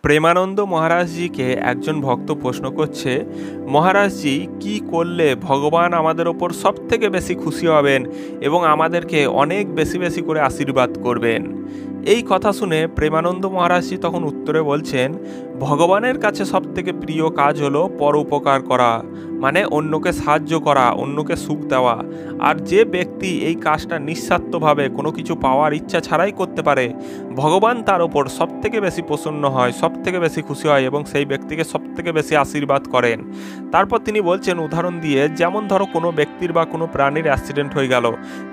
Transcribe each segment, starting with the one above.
প্রেমানন্দ মহারাজজিকে একজন ভক্ত প্রশ্ন করছে, মহারাজজি কি করলে ভগবান আমাদের ওপর সব থেকে বেশি খুশি হবেন এবং আমাদেরকে অনেক বেশি বেশি করে আশীর্বাদ করবেন। এই কথা শুনে প্রেমানন্দ মহারাজজি তখন উত্তরে বলছেন, ভগবানের কাছে সব থেকে প্রিয় কাজ হলো পরোপকার করা, মানে অন্যকে সাহায্য করা, অন্যকে সুখ দেওয়া। আর যে ব্যক্তি এই কাজটা নিঃস্বার্থভাবে কোনো কিছু পাওয়ার ইচ্ছা ছাড়াই করতে পারে, ভগবান তার ওপর সব থেকে বেশি প্রসন্ন হয়, সব থেকে বেশি খুশি হয় এবং সেই ব্যক্তিকে সব থেকে বেশি আশীর্বাদ করেন। তারপর তিনি বলছেন উদাহরণ দিয়ে, যেমন ধরো কোনো ব্যক্তির বা কোনো প্রাণীর অ্যাক্সিডেন্ট হয়ে গেল,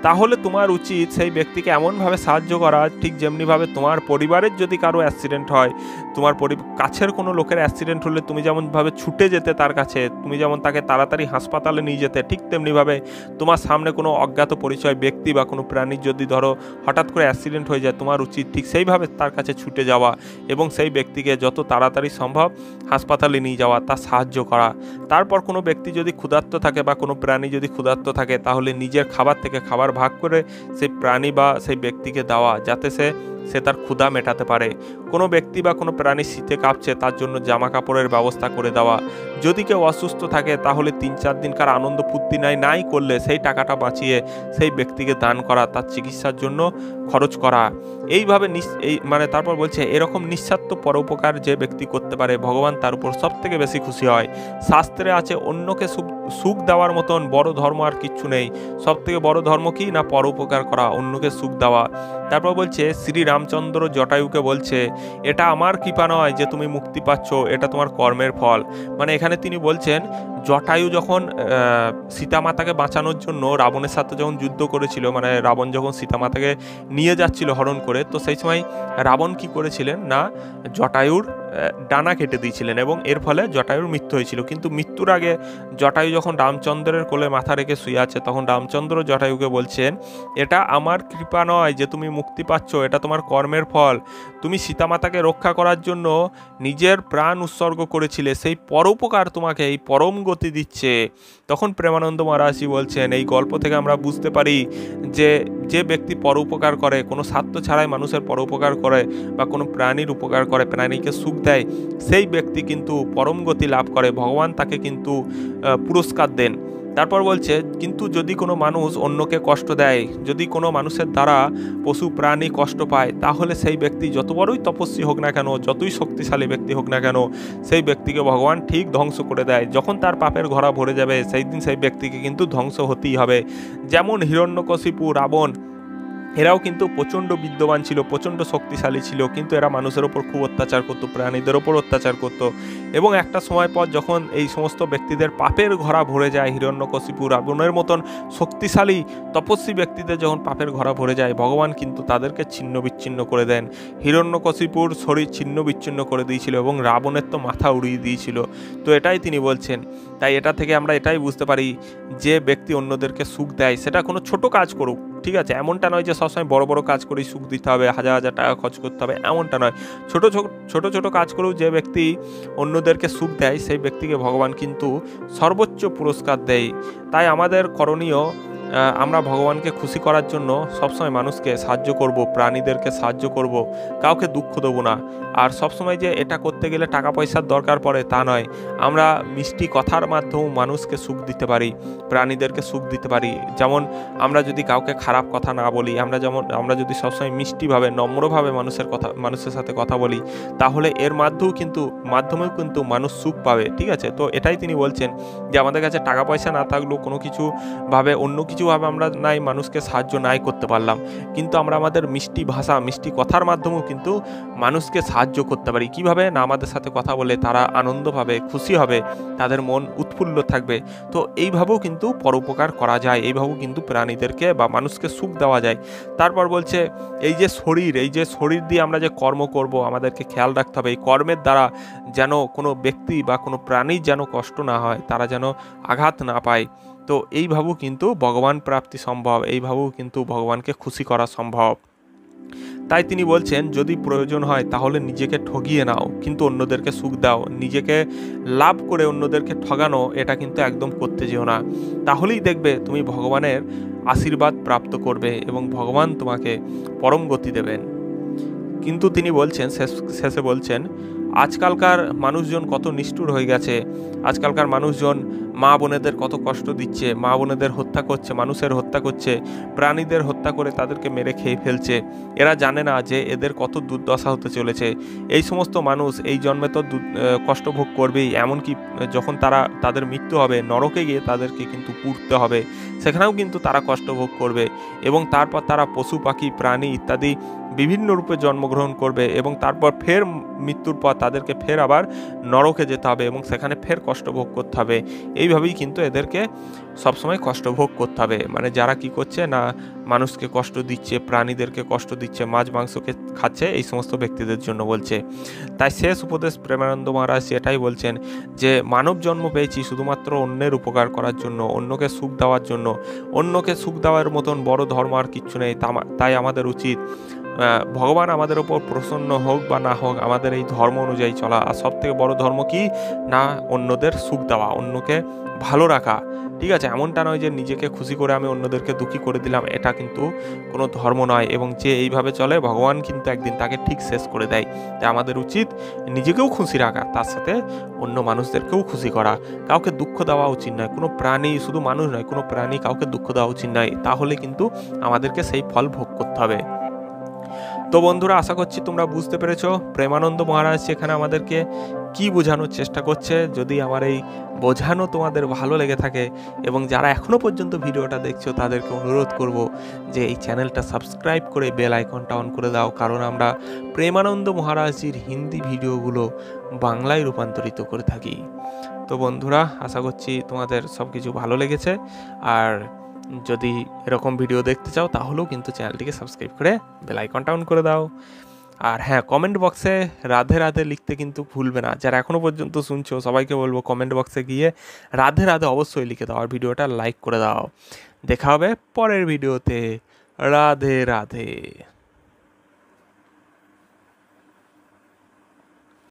তাহলে তোমার উচিত সেই ব্যক্তিকে এমনভাবে সাহায্য করা, ঠিক যেমনিভাবে তোমার পরিবারের যদি কারো অ্যাক্সিডেন্ট হয়, তোমার কাছের কোনো লোকের অ্যাক্সিডেন্ট হলে তুমি যেমনভাবে ছুটে যেতে তার কাছে, তুমি যেমন তাকে তাড়াতাড়ি হাসপাতালে নিয়ে যেতে, ঠিক তেমনিভাবে তোমার সামনে কোনো অজ্ঞাত পরিচয় ব্যক্তি বা কোনো প্রাণীর যদি ধরো হঠাৎ করে অ্যাক্সিডেন্ট হয়ে যায়, তোমার উচিত ঠিক সেইভাবে তার কাছে ছুটে যাওয়া এবং সেই ব্যক্তিকে যত তাড়াতাড়ি সম্ভব হাসপাতালে নিয়ে যাওয়া, তার সাহায্য করা। তারপর কোনো ব্যক্তি যদি ক্ষুধার্ত থাকে বা কোনো প্রাণী যদি ক্ষুধার্ত থাকে, তাহলে নিজের খাবার থেকে খাবার ভাগ করে সেই প্রাণী বা সেই ব্যক্তিকে দেওয়া, যাতে সে তার ক্ষুধা মেটাতে পারে। কোনো ব্যক্তি বা কোনো প্রাণী শীতে কাঁপছে, তার জন্য জামা কাপড়ের ব্যবস্থা করে দেওয়া। যদি কেউ অসুস্থ থাকে, তাহলে 3-4 দিনকার আনন্দ ফুর্তি নাই করলে সেই টাকাটা বাঁচিয়ে সেই ব্যক্তিকে দান করা, তার চিকিৎসার জন্য খরচ করা। এইভাবে তারপর বলছে, এরকম নিঃস্বার্থ পরোপকার যে ব্যক্তি করতে পারে, ভগবান তার উপর সব থেকে বেশি খুশি হয়। শাস্ত্রে আছে, অন্যকে সুখ দেওয়ার মতন বড় ধর্ম আর কিচ্ছু নেই। সব থেকে বড় ধর্ম কি না, পরোপকার করা, অন্যকে সুখ দেওয়া। তারপর বলছে, শ্রী রামচন্দ্র জটায়ুকে বলছে, এটা আমার কৃপা নয় যে তুমি মুক্তি পাচ্ছ, এটা তোমার কর্মের ফল। মানে এখানে তিনি বলছেন, জটায়ু যখন সীতামাতাকে বাঁচানোর জন্য রাবণের সাথে যখন যুদ্ধ করেছিল, মানে রাবণ যখন সীতামাতাকে নিয়ে যাচ্ছিল হরণ করে, তো সেই সময় রাবণ কি করেছিলেন না, জটায়ুর ডানা কেটে দিয়েছিলেন এবং এর ফলে জটায়ুর মৃত্যু হয়েছিল। কিন্তু মৃত্যুর আগে জটায়ু যখন রামচন্দ্রের কোলে মাথা রেখে শুয়ে আছে, তখন রামচন্দ্র জটায়ুকে বলছেন, এটা আমার কৃপা নয় যে তুমি মুক্তি পাচ্ছ, এটা তোমার কর্মের ফল। তুমি সীতামাতাকে রক্ষা করার জন্য নিজের প্রাণ উৎসর্গ করেছিলে, সেই পরোপকার তোমাকে এই পরম গতি দিচ্ছে। তখন প্রেমানন্দ মহারাজজি বলছেন, এই গল্প থেকে আমরা বুঝতে পারি যে ব্যক্তি পরোপকার করে, কোনো স্বার্থ ছাড়াই মানুষের পরোপকার করে বা কোনো প্রাণীর উপকার করে, প্রাণীকে সুখ দেয়, সেই ব্যক্তি কিন্তু পরম গতি লাভ করে, ভগবান তাকে কিন্তু পুরস্কার দেন। তারপর বলছে, কিন্তু যদি কোনো মানুষ অন্যকে কষ্ট দেয়, যদি কোনো মানুষের দ্বারা পশু প্রাণী কষ্ট পায়, তাহলে সেই ব্যক্তি যত বড়ই তপস্বী হোক না কেন, যতই শক্তিশালী ব্যক্তি হোক না কেন, সেই ব্যক্তিকে ভগবান ঠিক ধ্বংস করে দেয়। যখন তার পাপের ঘোড়া ভরে যাবে, সেই দিন সেই ব্যক্তিকে কিন্তু ধ্বংস হতেই হবে। যেমন হিরণ্যকশিপু, রাবণ, এরাও কিন্তু প্রচণ্ড বিদ্যমান ছিল, প্রচণ্ড শক্তিশালী ছিল, কিন্তু এরা মানুষের ওপর খুব অত্যাচার করতো, প্রাণীদের ওপর অত্যাচার করত। এবং একটা সময় পর যখন এই সমস্ত ব্যক্তিদের পাপের ঘোড়া ভরে যায়, হিরণ্যকশিপু, রাবণের মতন শক্তিশালী তপস্বী ব্যক্তিদের যখন পাপের ঘোড়া ভরে যায়, ভগবান কিন্তু তাদেরকে ছিন্ন বিচ্ছিন্ন করে দেন। হিরণ্যকশিপুর শরীর ছিন্ন বিচ্ছিন্ন করে দিয়েছিল এবং রাবণের তো মাথা উড়িয়ে দিয়েছিল। তো এটাই তিনি বলছেন। তাই এটা থেকে আমরা এটাই বুঝতে পারি, যে ব্যক্তি অন্যদেরকে সুখ দেয়, সেটা কোনো ছোট কাজ করুক, ঠিক আছে, এমনটা নয় যে সবসময় বড় বড় কাজ করেই সুখ দিতে হবে, হাজার হাজার টাকা খরচ করতে হবে, এমনটা নয়। ছোট ছোট কাজ করেও যে ব্যক্তি অন্যদেরকে সুখ দেয়, সেই ব্যক্তিকে ভগবান কিন্তু সর্বোচ্চ পুরস্কার দেয়। তাই আমাদের করণীয়, আমরা ভগবানকে খুশি করার জন্য সবসময় মানুষকে সাহায্য করব, প্রাণীদেরকে সাহায্য করব, কাউকে দুঃখ দেবো না। আর সবসময় যে এটা করতে গেলে টাকা পয়সার দরকার পড়ে তা নয়, আমরা মিষ্টি কথার মাধ্যমেও মানুষকে সুখ দিতে পারি, প্রাণীদেরকে সুখ দিতে পারি। যেমন আমরা যদি কাউকে খারাপ কথা না বলি, আমরা যদি সবসময় মিষ্টিভাবে নম্রভাবে মানুষের সাথে কথা বলি, তাহলে এর মাধ্যমেও কিন্তু মানুষ সুখ পাবে, ঠিক আছে। তো এটাই তিনি বলছেন যে আমাদের কাছে টাকা পয়সা না থাকলেও কোনো কিছুভাবে অন্য কিছুভাবে আমরা মানুষকে সাহায্য নাই করতে পারলাম, কিন্তু আমরা আমাদের মিষ্টি ভাষা, মিষ্টি কথার মাধ্যমেও কিন্তু মানুষকে সাহায্য করতে পারি। কিভাবে না, আমাদের সাথে কথা বলে তারা আনন্দ পাবে, খুশি হবে, তাদের মন উৎফুল্ল থাকবে। তো এইভাবেও কিন্তু পরোপকার করা যায়, এইভাবেও কিন্তু প্রাণীদেরকে বা মানুষকে সুখ দেওয়া যায়। তারপর বলছে, এই যে শরীর দিয়ে আমরা যে কর্ম করব, আমাদেরকে খেয়াল রাখতে হবে এই কর্মের দ্বারা যেন কোনো ব্যক্তি বা কোনো প্রাণীর যেন কষ্ট না হয়, তারা যেন আঘাত না পায়। তো এইভাবেও কিন্তু ভগবান প্রাপ্তি সম্ভব, এইভাবেও কিন্তু ভগবানকে খুশি করা সম্ভব। তাই তিনি বলছেন, যদি প্রয়োজন হয় তাহলে নিজেকে ঠগিয়ে নাও, কিন্তু অন্যদেরকে সুখ দাও। নিজেকে লাভ করে অন্যদেরকে ঠগানো, এটা কিন্তু একদম করতে যেও না। তাহলেই দেখবে তুমি ভগবানের আশীর্বাদ প্রাপ্ত করবে এবং ভগবান তোমাকে পরম গতি দেবেন। কিন্তু তিনি বলছেন, শেষে বলছেন, আজকালকার মানুষজন কত নিষ্ঠুর হয়ে গেছে, আজকালকার মানুষজন মা বোনেদের কত কষ্ট দিচ্ছে, মা বোনেদের হত্যা করছে, মানুষের হত্যা করছে, প্রাণীদের হত্যা করে তাদেরকে মেরে খেয়ে ফেলছে। এরা জানে না যে এদের কত দুর্দশা হতে চলেছে। এই সমস্ত মানুষ এই জন্মে তো কষ্ট ভোগ করবেই, এমনকি যখন তাদের মৃত্যু হবে নরকে গিয়ে তাদেরকে কিন্তু পুড়তে হবে, সেখানেও কিন্তু তারা কষ্ট ভোগ করবে। এবং তারপর তারা পশু পাখি প্রাণী ইত্যাদি বিভিন্ন রূপে জন্মগ্রহণ করবে এবং তারপর ফের মৃত্যুর পর তাদেরকে ফের আবার নরকে যেতে হবে এবং সেখানে ফের কষ্ট ভোগ করতে হবে। এইভাবেই কিন্তু এদেরকে সবসময় কষ্ট ভোগ করতে হবে। মানে যারা কি করছে না, মানুষকে কষ্ট দিচ্ছে, প্রাণীদেরকে কষ্ট দিচ্ছে, মাছ মাংসকে খাচ্ছে, এই সমস্ত ব্যক্তিদের জন্য বলছে। তাই শেষ উপদেশ প্রেমানন্দ মহারাজ এটাই বলছেন যে মানব জন্ম পেয়েছি শুধুমাত্র অন্যের উপকার করার জন্য, অন্যকে সুখ দেওয়ার জন্য। অন্যকে সুখ দেওয়ার মতন বড় ধর্ম আর কিচ্ছু নেই। তাই আমাদের উচিত ভগবান আমাদের ওপর প্রসন্ন হোক বা না হোক আমাদের এই ধর্ম অনুযায়ী চলা। আর সব থেকে বড় ধর্ম কি না, অন্যদের সুখ দেওয়া, অন্যকে ভালো রাখা। ঠিক আছে, এমনটা নয় যে নিজেকে খুশি করে আমি অন্যদেরকে দুঃখী করে দিলাম, এটা কিন্তু কোনো ধর্ম নয়। এবং যে এইভাবে চলে ভগবান কিন্তু একদিন তাকে ঠিক শেষ করে দেয়। তাই আমাদের উচিত নিজেকেও খুশি রাখা, তার সাথে অন্য মানুষদেরকেও খুশি করা। কাউকে দুঃখ দেওয়া উচিত নয়, কোনো প্রাণী, শুধু মানুষ নয়, কোনো প্রাণী কাউকে দুঃখ দেওয়া উচিত নয়। তাহলে কিন্তু আমাদেরকে সেই ফল ভোগ করতে হবে। তো বন্ধুরা, আশা করছি তোমরা বুঝতে পেরেছো প্রেমানন্দ মহারাজ সেখানে আমাদেরকে কি বোঝানোর চেষ্টা করছে। যদি আমার এই বোঝানো তোমাদের ভালো লেগে থাকে এবং যারা এখনও পর্যন্ত ভিডিওটা দেখছো তাদেরকে অনুরোধ করব যে এই চ্যানেলটা সাবস্ক্রাইব করে বেল আইকনটা অন করে দাও, কারণ আমরা প্রেমানন্দ মহারাজজির হিন্দি ভিডিওগুলো বাংলায় রূপান্তরিত করে থাকি। তো বন্ধুরা, আশা করছি তোমাদের সব কিছু ভালো লেগেছে। আর যদি এরকম ভিডিও দেখতে চাও তাহলেও কিন্তু চ্যানেলটিকে সাবস্ক্রাইব করে বেল আইকনটা অন করে দাও। আর হ্যাঁ, কমেন্ট বক্সে রাধে রাধে লিখতে কিন্তু ভুলবে না। যারা এখনও পর্যন্ত শুনছো সবাইকে বলবো কমেন্ট বক্সে গিয়ে রাধে রাধে অবশ্যই লিখে দাও আর ভিডিওটা লাইক করে দাও। দেখা হবে পরের ভিডিওতে। রাধে রাধে।